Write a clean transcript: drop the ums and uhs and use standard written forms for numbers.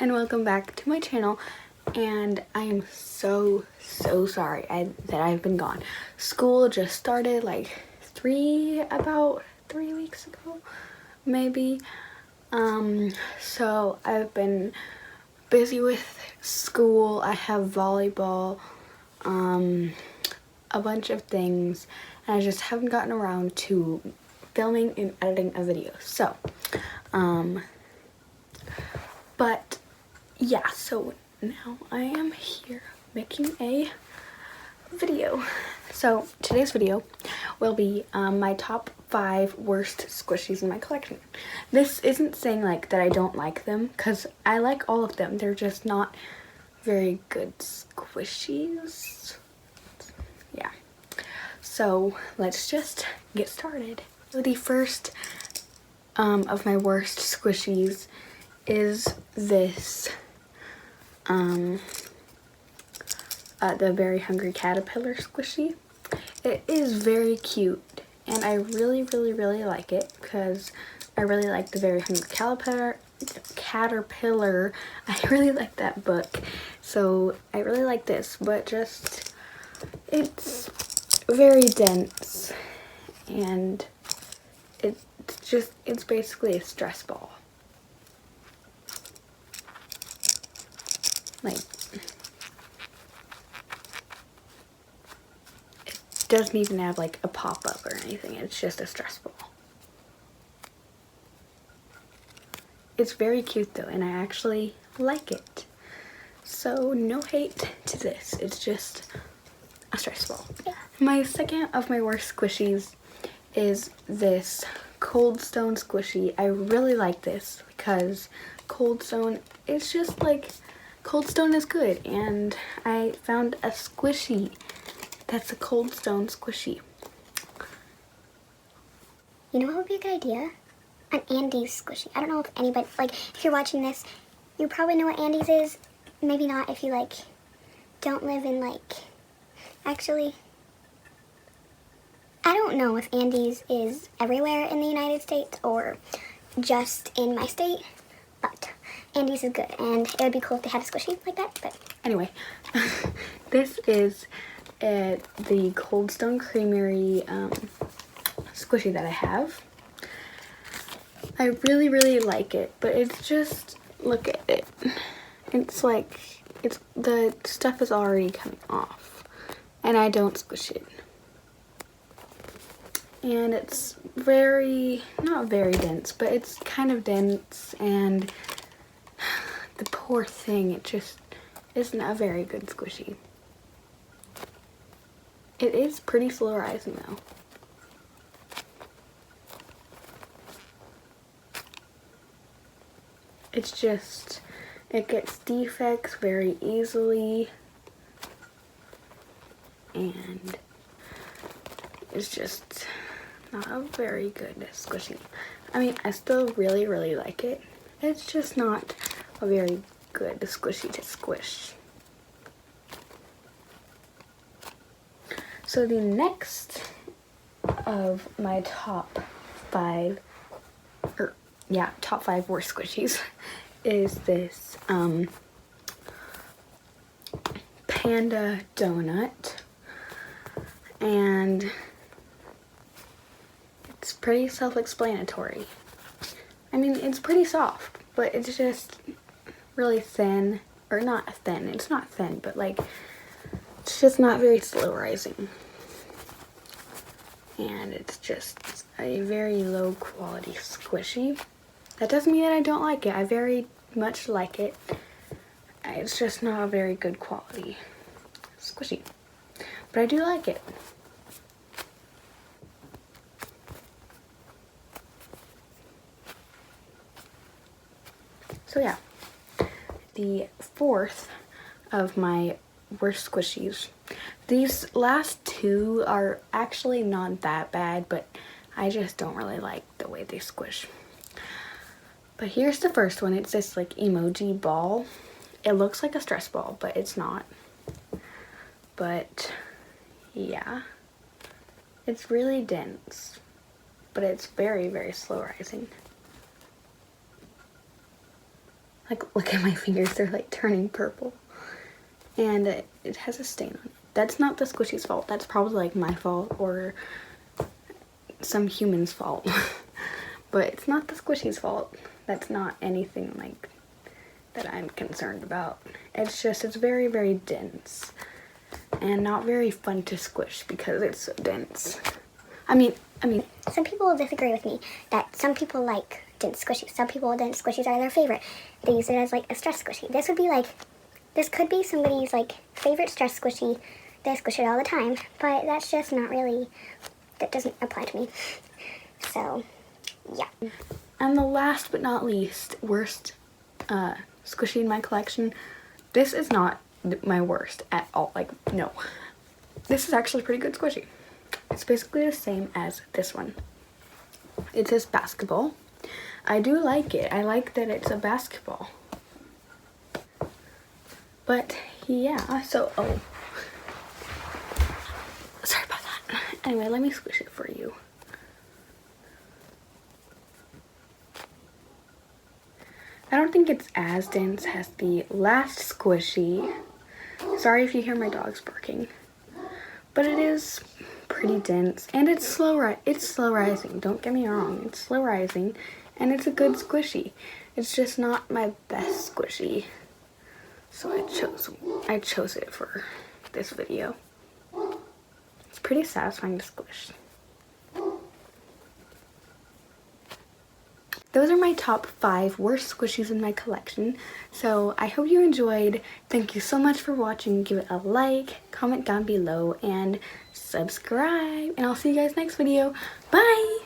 and welcome back to my channel. And I am so sorry that I've been gone. School just started like about 3 weeks ago, maybe. So I've been busy with school. I have volleyball, a bunch of things, and I just haven't gotten around to filming and editing a video. So, but yeah, so now I am here making a video. So today's video will be my top 5 worst squishies in my collection. This isn't saying like that I don't like them, because I like all of them. They're just not very good squishies. Yeah. So let's just get started. So the first of my worst squishies is this the Very Hungry Caterpillar squishy. It is very cute, and I really like it because I really like the Very Hungry Caterpillar. I really like that book, so I really like this, but just it's very dense, and it's basically a stress ball. Like, it doesn't even have like a pop-up or anything. It's just a stress ball. It's very cute though, and I actually like it. So no hate to this. It's just a stress ball. Yeah. My second of my worst squishies is this Cold Stone squishy. I really like this because Cold Stone, it's just like, Cold Stone is good, and I found a squishy that's a Cold Stone squishy. You know what would be a good idea? An Andes squishy. I don't know if anybody, like, if you're watching this, you probably know what Andes is. Maybe not if you, like, don't live in, like, actually, I don't know if Andes is everywhere in the United States or just in my state, but Andes is good, and it would be cool if they had a squishy like that. But anyway, this is the Cold Stone Creamery squishy that I have. I really like it, but it's just, look at it. It's like, the stuff is already coming off, and I don't squish it. And it's not very dense, but it's kind of dense, and the poor thing, it just isn't a very good squishy. It is pretty slow rising though. It's just, it gets defects very easily, and it's just not a very good squishy. I mean, I still really like it. It's just not a very good squishy to squish. So the next of my top 5 worst squishies is this panda donut, and it's pretty self-explanatory. I mean, it's pretty soft, but it's just really thin, or not thin, it's not thin, but like, it's just not very slow rising. And it's just a very low quality squishy. That doesn't mean that I don't like it. I very much like it. It's just not a very good quality squishy. But I do like it. So yeah, the fourth of my worst squishies. These last two are actually not that bad, but I just don't really like the way they squish. But here's the first one. It's this like emoji ball. It looks like a stress ball, but it's not. But yeah, it's really dense, but it's very slow rising. Like, look at my fingers, they're like turning purple. And it has a stain on it. That's not the squishie's fault. That's probably like my fault or some human's fault. But it's not the squishie's fault. That's not anything like that I'm concerned about. It's just, it's very, very dense and not very fun to squish because it's so dense. I mean, some people will disagree with me that some people like dense squishies. Some people, dense squishies are their favorite. They use it as like a stress squishy. This would be like, this could be somebody's like favorite stress squishy. They squish it all the time, but that's just not really, that doesn't apply to me. So, yeah. And the last but not least, worst squishy in my collection. This is not my worst at all. Like, no. This is actually a pretty good squishy. It's basically the same as this one. It says basketball. I do like it. I like that it's a basketball. But yeah, so, oh. Sorry about that. Anyway, let me squish it for you. I don't think it's as dense as the last squishy. Sorry if you hear my dogs barking. But it is pretty dense, and it's slow rising. Don't get me wrong, it's slow rising, and it's a good squishy. It's just not my best squishy, so I chose it for this video. It's pretty satisfying to squish. Those are my top 5 worst squishies in my collection. So I hope you enjoyed. Thank you so much for watching. Give it a like, comment down below, and subscribe. And I'll see you guys next video. Bye!